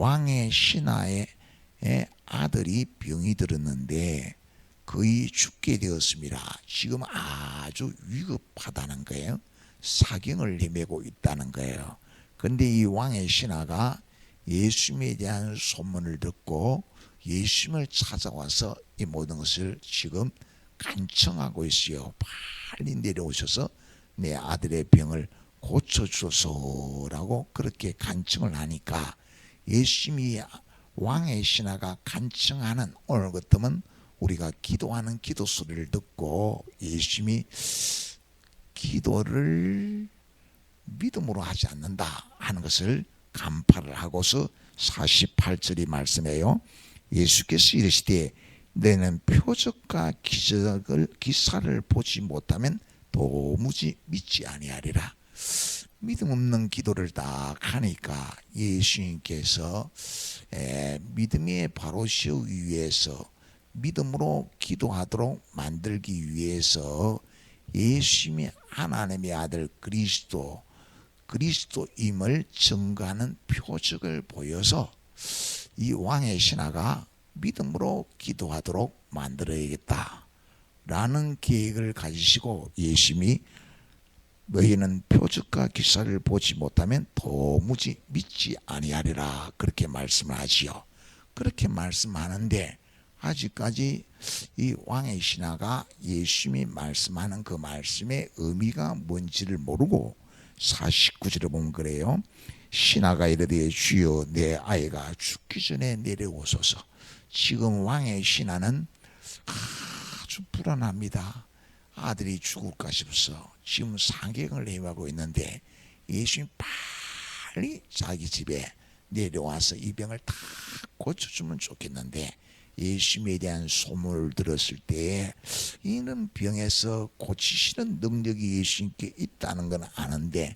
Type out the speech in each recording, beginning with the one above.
왕의 신하의 아들이 병이 들었는데 거의 죽게 되었습니다. 지금 아주 위급하다는 거예요. 사경을 헤매고 있다는 거예요. 그런데 이 왕의 신하가 예수님에 대한 소문을 듣고 예수님을 찾아와서 이 모든 것을 지금 간청하고 있어요. 빨리 내려오셔서 내 아들의 병을 고쳐주소서라고 그렇게 간청을 하니까 예수님이 왕의 신하가 간청하는 오늘 같으면 우리가 기도하는 기도 소리를 듣고 예수님이 기도를 믿음으로 하지 않는다 하는 것을 간파를 하고서 48절이 말씀해요. 예수께서 이르시되 너는 표적과 기사를 보지 못하면 도무지 믿지 아니하리라. 믿음 없는 기도를 딱 하니까 예수님께서 믿음의 바로 세우기 위해서 믿음으로 기도하도록 만들기 위해서 예수님이 하나님의 아들 그리스도임을 증거하는 표적을 보여서 이 왕의 신하가 믿음으로 기도하도록 만들어야겠다 라는 계획을 가지시고 예수님이 너희는 표적과 기사를 보지 못하면 도무지 믿지 아니하리라 그렇게 말씀을 하지요. 그렇게 말씀하는데 아직까지 이 왕의 신하가 예수님이 말씀하는 그 말씀의 의미가 뭔지를 모르고 49절에 보면 그래요. 신하가 이르되 주여 내 아이가 죽기 전에 내려오소서. 지금 왕의 신하는 아주 불안합니다. 아들이 죽을까 싶어서 지금 사경을 헤매고 있는데 예수님 빨리 자기 집에 내려와서 이 병을 다 고쳐주면 좋겠는데 예수님에 대한 소문을 들었을 때 이런 병에서 고치시는 능력이 예수님께 있다는 건 아는데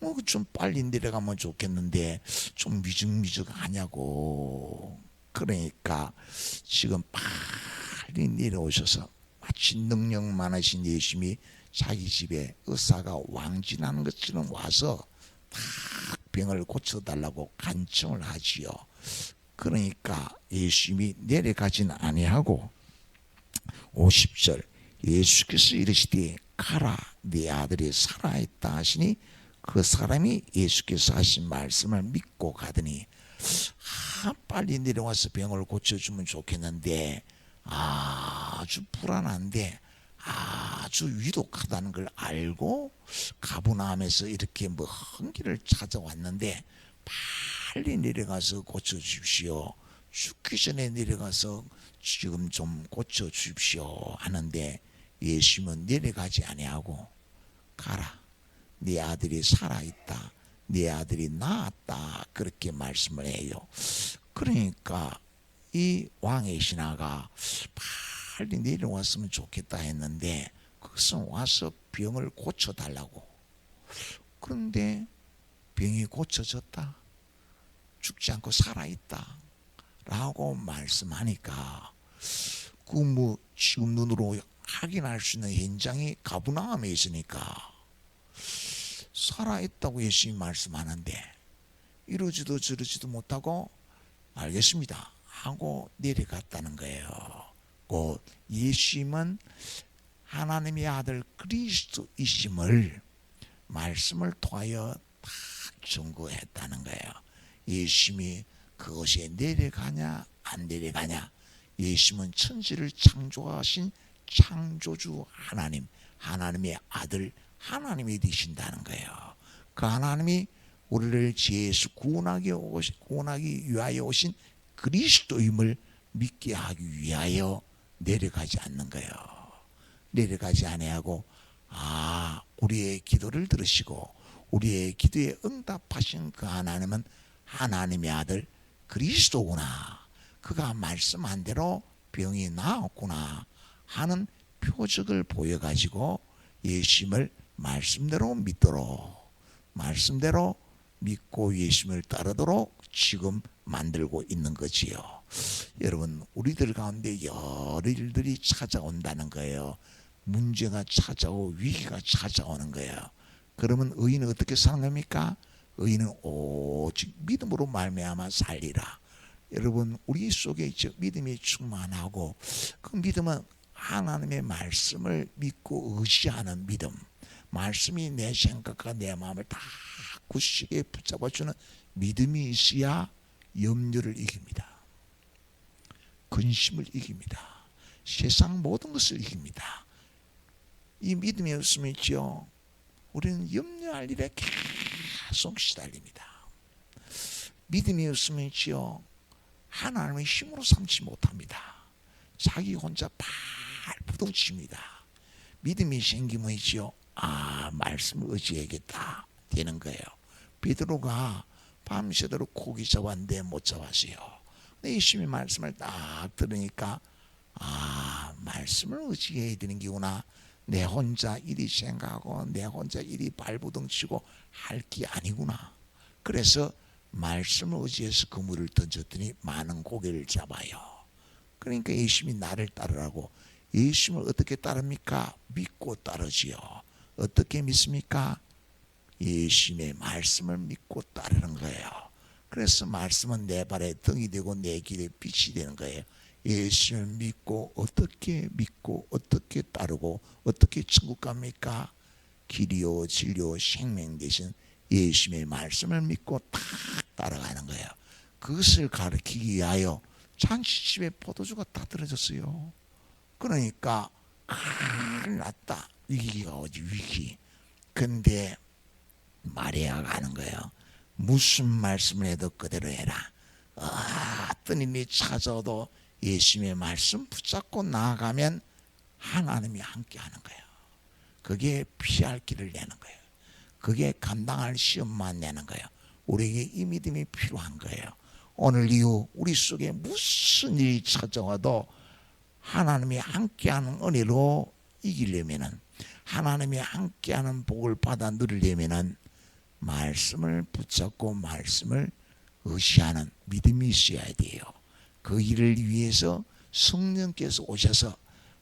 뭐 좀 빨리 내려가면 좋겠는데 좀 미적미적하냐고. 그러니까 지금 빨리 내려오셔서 마치 능력 많으신 예수님이 자기 집에 의사가 왕진하는 것처럼 와서 다 병을 고쳐달라고 간청을 하지요. 그러니까 예수님이 내려가진 아니하고 50절 예수께서 이르시되 가라 네 아들이 살아있다 하시니 그 사람이 예수께서 하신 말씀을 믿고 가더니 빨리 내려와서 병을 고쳐주면 좋겠는데 아주 불안한데 아주 위독하다는 걸 알고 가버나움에서 이렇게 헌기를 찾아왔는데 빨리 내려가서 고쳐주십시오. 죽기 전에 내려가서 지금 좀 고쳐주십시오 하는데 예수님은 내려가지 아니하고 가라 네 아들이 살아있다 네 아들이 나았다 그렇게 말씀을 해요. 그러니까 이 왕의 신하가 빨리 내려왔으면 좋겠다 했는데 그것은 와서 병을 고쳐달라고. 그런데 병이 고쳐졌다 죽지 않고 살아있다 라고 말씀하니까 그 지금 눈으로 확인할 수 있는 현장이 가버나움에 있으니까 살아있다고 예수님이 말씀하는데 이러지도 저러지도 못하고 알겠습니다 하고 내려갔다는 거예요. 곧 예수님은 하나님의 아들 그리스도이심을 말씀을 통하여 다 증거했다는 거예요. 예수님이 그것에 내려가냐 안 내려가냐 예수님은 천지를 창조하신 창조주 하나님 하나님의 아들 하나님이 되신다는 거예요. 그 하나님이 우리를 죄에서 구원하기 위하여 오신 그리스도임을 믿게 하기 위하여 내려가지 않는 거예요. 내려가지 아니하고 우리의 기도를 들으시고 우리의 기도에 응답하신 그 하나님은 하나님의 아들 그리스도구나. 그가 말씀한 대로 병이 나았구나 하는 표적을 보여가지고 예수님을 말씀대로 믿도록 말씀대로 믿고 예수님을 따르도록 지금 만들고 있는 거지요. 여러분 우리들 가운데 여러 일들이 찾아온다는 거예요. 문제가 찾아오고 위기가 찾아오는 거예요. 그러면 의인은 어떻게 사는 겁니까? 의인은 오직 믿음으로 말미암아 살리라. 여러분, 우리 속에 믿음이 충만하고, 그 믿음은 하나님의 말씀을 믿고 의지하는 믿음, 말씀이 내 생각과 내 마음을 다 굳세게 붙잡아주는 믿음이 있어야 염려를 이깁니다. 근심을 이깁니다. 세상 모든 것을 이깁니다. 이 믿음이 없으면요, 우리는 염려할 일에 계속 시달립니다. 믿음이 없으면요, 하나님의 힘으로 삼지 못합니다. 자기 혼자 발부둥칩니다. 믿음이 생기면요, 말씀을 의지해야겠다 되는 거예요. 베드로가 밤새도록 고기 잡았는데 못 잡았어요. 근데 예수님의 말씀을 딱 들으니까 말씀을 의지해야 되는 게구나. 내 혼자 이리 생각하고 내 혼자 이리 발부둥치고 할 게 아니구나. 그래서 말씀을 의지해서 그물을 던졌더니 많은 고기를 잡아요. 그러니까 예수님이 나를 따르라고. 예수님을 어떻게 따릅니까? 믿고 따르지요. 어떻게 믿습니까? 예수님의 말씀을 믿고 따르는 거예요. 그래서 말씀은 내 발에 등이 되고 내 길에 빛이 되는 거예요. 예수님을 믿고 어떻게 따르고 어떻게 천국 갑니까? 길이요 진리요 생명 되신 예수님의 말씀을 믿고 딱 따라가는 거예요. 그것을 가르치기 위하여 잔치집에 포도주가 다 떨어졌어요. 그러니까 큰일 났다. 위기가 오지, 위기. 근데 마리아가 하는 거예요. 무슨 말씀을 해도 그대로 해라. 어떤 일이 찾아도 예수님의 말씀 붙잡고 나아가면 하나님이 함께 하는 거예요. 그게 피할 길을 내는 거예요. 그게 감당할 시험만 내는 거예요. 우리에게 이 믿음이 필요한 거예요. 오늘 이후 우리 속에 무슨 일이 찾아와도 하나님이 함께하는 은혜로 이기려면은, 하나님이 함께하는 복을 받아 누리려면은 말씀을 붙잡고 말씀을 의지하는 믿음이 있어야 돼요. 그 일을 위해서 성령께서 오셔서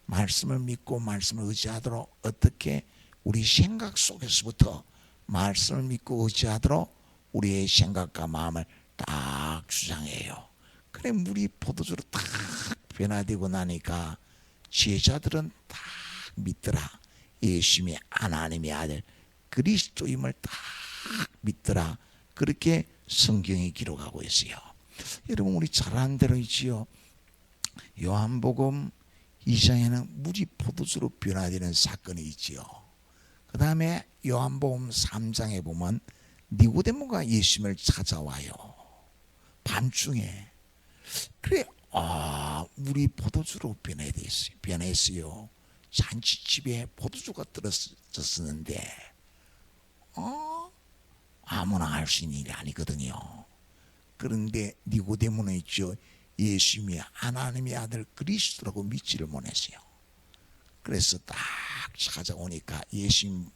말씀을 믿고 말씀을 의지하도록, 어떻게 우리 생각 속에서부터 말씀을 믿고 의지하도록 우리의 생각과 마음을 딱 주장해요. 그래 물이 포도주로 딱 변화되고 나니까 제자들은 딱 믿더라. 예수님이 하나님의 아들 그리스도임을 딱 믿더라. 그렇게 성경이 기록하고 있어요. 여러분, 우리 잘 아는 대로 있지요. 요한복음 2장에는 물이 포도주로 변화되는 사건이 있지요. 그 다음에 요한복음 3장에 보면 니고데모가 예수님을 찾아와요. 밤중에. 그래, 물이 포도주로 변했어요. 잔치집에 포도주가 떨어졌었는데 아무나 할 수 있는 일이 아니거든요. 그런데 니고데모는 있죠, 예수님이 하나님의 아들 그리스도라고 믿지를 못했어요. 그래서 딱 찾아오니까 예수님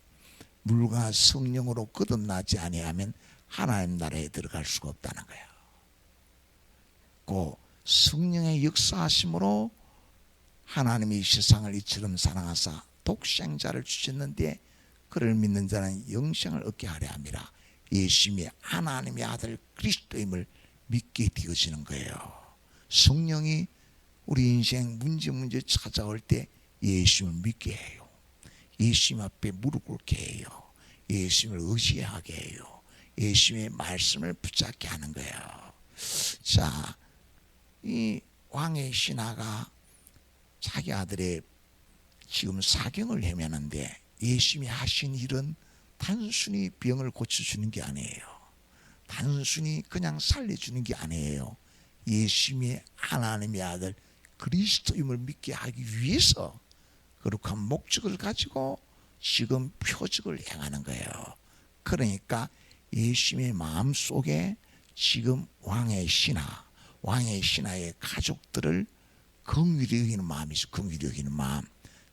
물과 성령으로 거듭나지 아니하면 하나님 나라에 들어갈 수가 없다는 거예요. 그 성령의 역사하심으로 하나님이 세상을 이처럼 사랑하사 독생자를 주셨는데 그를 믿는 자는 영생을 얻게 하려 함이라. 예수님이 하나님의 아들 그리스도임을 믿게 되어지는 거예요. 성령이 우리 인생 문제 찾아올 때 예수님을 믿게 해요. 예수님 앞에 무릎 꿇게 해요. 예수님을 의지하게 해요. 예수님의 말씀을 붙잡게 하는 거예요. 자, 이 왕의 신하가 자기 아들의 지금 사경을 헤매는데 예수님이 하신 일은 단순히 병을 고쳐주는 게 아니에요. 단순히 그냥 살려주는 게 아니에요. 예수님이 하나님의 아들 그리스도임을 믿게 하기 위해서 거룩한 목적을 가지고 지금 표적을 행하는 거예요. 그러니까 예수님의 마음속에 지금 왕의 신하의 가족들을 긍휼히 여기는 마음이죠. 긍휼히 여기는 마음.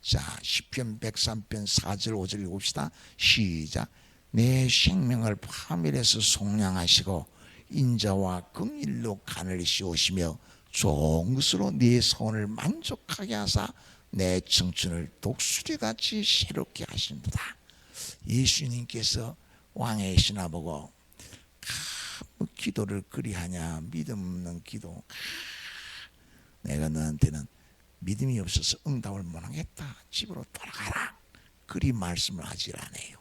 자, 시편 103편 4절 5절 읽읍시다. 시작. 내 생명을 파멸해서 속량하시고 인자와 긍휼로 간을 씌우시며 좋은 것으로 네 손을 만족하게 하사 내 청춘을 독수리같이 새롭게 하신다. 예수님께서 왕의 신하 보고 뭐 기도를 그리하냐, 믿음 없는 기도. 내가 너한테는 믿음이 없어서 응답을 못하겠다, 집으로 돌아가라, 그리 말씀을 하질 않아요.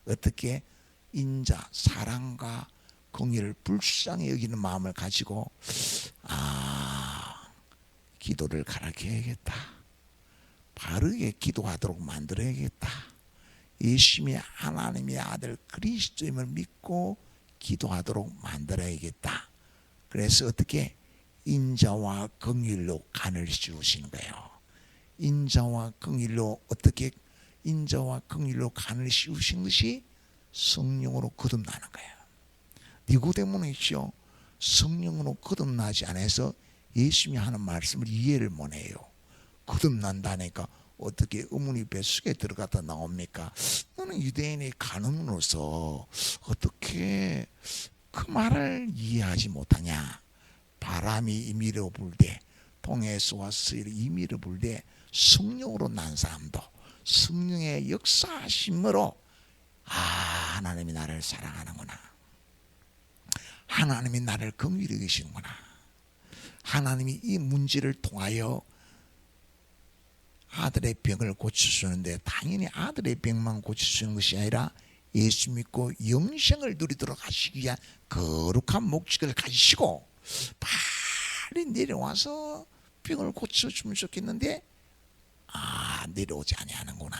어떻게? 인자, 사랑과 공의를 불쌍히 여기는 마음을 가지고 기도를 가르쳐야겠다, 바르게 기도하도록 만들어야겠다, 예수님이 하나님의 아들 그리스도임을 믿고 기도하도록 만들어야겠다. 그래서 어떻게? 인자와 긍휼로 간을 씌우시는 거예요. 인자와 긍휼로, 어떻게 인자와 긍휼로 간을 씌우신 것이 성령으로 거듭나는 거예요. 니고데모는요, 성령으로 거듭나지 않아서 예수님이 하는 말씀을 이해를 못해요. 거듭난다니까 어떻게 어머니 뱃속에 들어갔다 나옵니까? 너는 유대인의 간음으로서 어떻게 그 말을 이해하지 못하냐? 바람이 임의로 불되 동에서와 서해로 임의로 불되 성령으로 난 사람도 성령의 역사하심으로 하나님이 나를 사랑하는구나, 하나님이 나를 긍휼히 여기시는구나, 하나님이 이 문제를 통하여 아들의 병을 고쳐주는데, 당연히 아들의 병만 고쳐주는 것이 아니라 예수 믿고 영생을 누리도록 하시기 위한 거룩한 목적을 가지시고 빨리 내려와서 병을 고쳐주면 좋겠는데 내려오지 아니하는구나,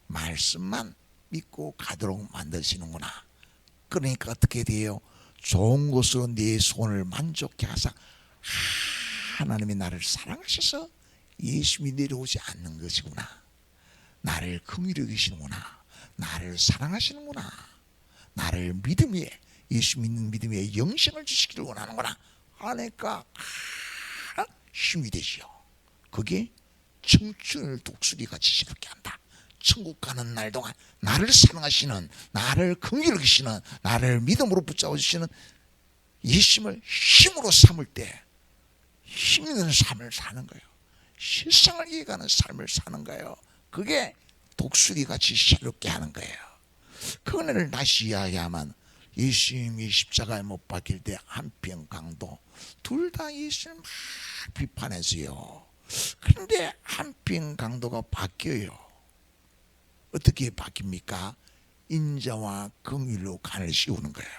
말씀만 믿고 가도록 만드시는구나. 그러니까 어떻게 돼요? 좋은 것으로 내 손을 만족케 하사 하나님이 나를 사랑하셔서 예수님이 내려오지 않는 것이구나, 나를 긍휼히 여기시는구나, 나를 사랑하시는구나, 나를 믿음에, 예수 믿는 믿음에 영생을 주시기를 원하는구나 하니까 힘이 되지요. 그게 청춘을 독수리같이 시럽게 한다. 천국 가는 날 동안 나를 사랑하시는, 나를 긍휼히 여기시는, 나를 믿음으로 붙잡아 주시는 예수님을 힘으로 삼을 때 힘 있는 삶을 사는 거예요. 세상을 이해가는 삶을 사는 거예요. 그게 독수리같이 새롭게 하는 거예요. 그 은혜를 다시 이야기하면, 예수님이 십자가에 못 박힐 때 한평 강도 둘 다 예수님을 막 비판했어요. 그런데 한평 강도가 바뀌어요. 어떻게 바뀝니까? 인자와 긍휼로 간을 씌우는 거예요.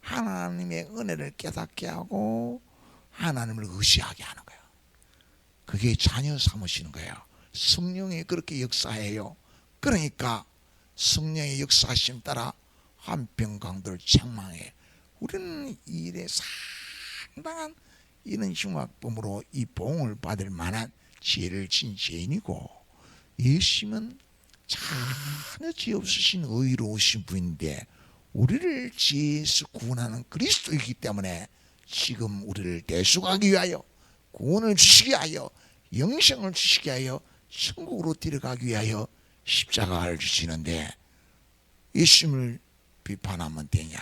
하나님의 은혜를 깨닫게 하고 하나님을 의지하게 하는 거예요. 그게 자녀 삼으시는 거예요. 성령이 그렇게 역사해요. 그러니까 성령의 역사하심 따라 한평강도를 책망해. 우리는 이 일에 상당한 이런 흉악범으로 이 보응을 받을 만한 죄를 진 죄인이고, 예수님은 전혀 죄 없으신 의로우신 분인데 우리를 죄에서 구원하는 그리스도이기 때문에 지금 우리를 대속하기 위하여, 구원을 주시기 위하여, 영생을 주시기 위하여, 천국으로 데려가기 위하여 십자가를 주시는데 예수님을 비판하면 되냐?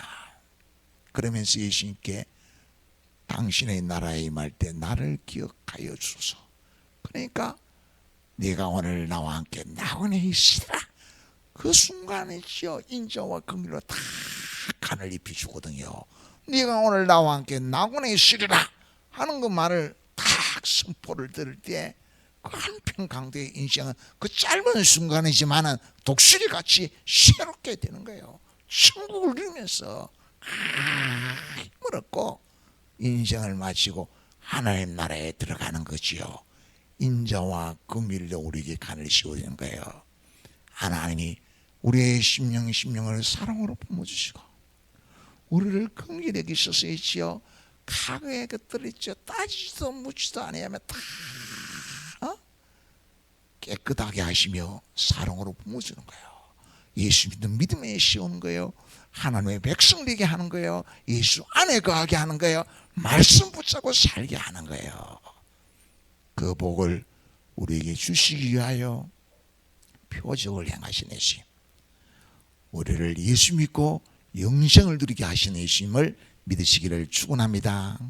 그러면서 예수님께 당신의 나라에 임할 때 나를 기억하여 주소서. 그러니까 네가 오늘 나와 함께 낙원에 있으라, 그 순간이지요. 인자와 긍휼로 다 간을 입히주거든요. 네가 오늘 나와 함께 낙원에 있으리라 하는 그 말을 딱 선포를 들을 때 그 한평강도의 인생은 그 짧은 순간이지만은 독수리같이 새롭게 되는 거예요. 천국을 누리면서 힘을 얻고 인생을 마치고 하나님 나라에 들어가는 거지요. 인자와 긍휼로 우리에게 간을 씌워주는 거예요. 하나님이 우리의 심령을 사랑으로 품어주시고 우리를 긍휼히 여기셔서 있지요. 과거의 것들을 있죠. 따지지도 묻지도 아니하면 다 깨끗하게 하시며 사랑으로 품어주는 거예요. 예수 믿는 믿음에 씌우는 거예요. 하나님의 백성 되게 하는 거예요. 예수 안에 거하게 하는 거예요. 말씀 붙잡고 살게 하는 거예요. 그 복을 우리에게 주시기 위하여 표적을 행하신 예수님, 우리를 예수 믿고 영생을 누리게 하신 예수님을 믿으시기를 축원합니다.